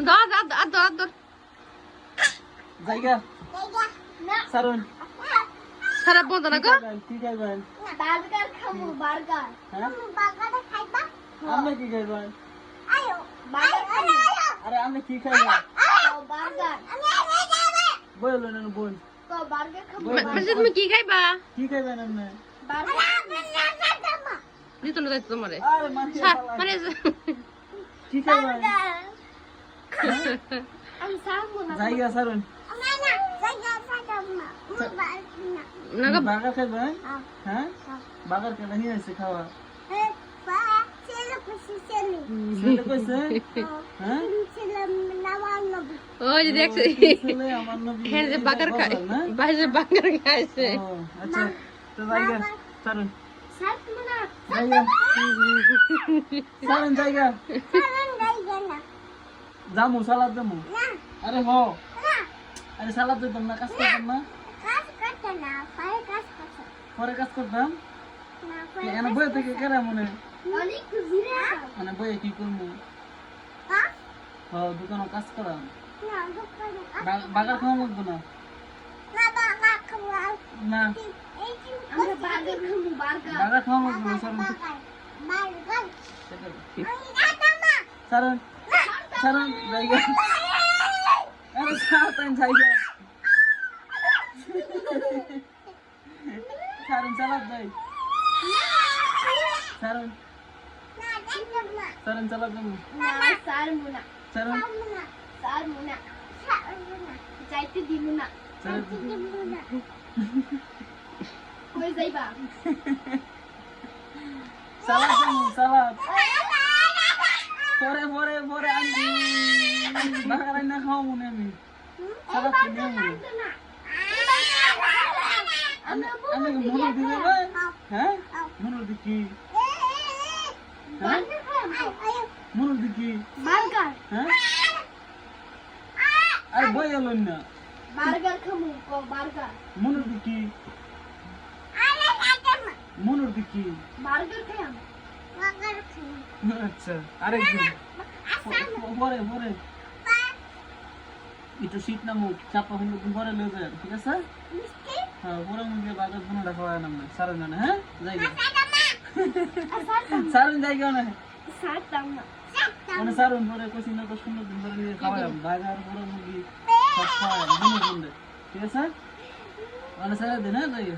ধর ধর ধর ধর ধর জায়গা সারুন সারা বন্ধ না গো কি খাইবেন বার্গার খাবো বার্গার বার্গার খাইবা আপনি কি খাইবেন বার্গার খাবো আরে আপনি কি খাইবেন বার্গার বল না বল তো বার্গার খাবো বলছি তুমি কি খাইবা কি খাইবেন আপনি বার্গার দিত না যাইতো তোমারে আরে মাছি মানে কি খাইবেন আমি সামু না জায়গা সারুন না না জায়গা সামু না না গো বার্গার খাইবেন হ্যাঁ বার্গার কেন নিয়ে এসে খাওয়া ছেলে খুশি ছেলে ছেলে কইছে হ্যাঁ ছেলে নামান নবী ওই যে দেখছ ছেলে আমার নবী হ্যাঁ যে বার্গার খায় বাইরে বার্গার খাইছে ও আচ্ছা তো জায়গা সারুন সামু না জায়গা সারুন জায়গা সামন জায়গা না জামু সালাদ জামু না আরে হো না আরে সালাদ দিতাম না কাজ করতাম না কাজ করতে না ফাই কাজ করতে পরে কাজ করতাম না এখানে বইয়ে থেকে কেরা মনে অনেক ঘুরে মানে বইয়ে কি করবো হ্যাঁ দোকানে কাজ করা না দোকানে বাগার খাওয়া লাগবে না না বাবা খাওয়া না এই কি আমরা বার্গার খাবো বার্গার বাগার খাওয়া লাগবে না সারুন বার্গার সারুন সারুন জায়গা আরে সারুন জায়গা সারুন সালাদ যাই সারুন সারুন সালাদ যাবো সারমুনা সারুন সারমুনা যাইতে দিমুনা সারুন কই যাইবা সালাদ যাবো সালাদ পরে পরে পরে আমি বাগার না খাওয়া মনে আমি সালাদ কিনে আমি মনে দিবে হ্যাঁ মনে দেখি হ্যাঁ মনে দেখি বার্গার হ্যাঁ আরে বই এলো না বার্গার খামু কো বার্গার মনে দেখি মনে দেখি বার্গার খাম বার্গার খাম আচ্ছা আরেকদিন পরে পরে একটু শীত না মুখ চাপা হলে পরে লয়ে যায় ঠিক আছে মিষ্টি হ্যাঁ পরে মুখে বাজার ফোন রাখা হয় না সারা জানে হ্যাঁ জায়গা সারতাম সারুন জায়গা না সারতাম না মানে সারুন পরে কষি না তো সুন্দর দিন পরে নিয়ে খাওয়াই বাজার পুরো মুরগি সব খাওয়াই ঠিক আছে মানে সারা দিন হ্যাঁ জায়গা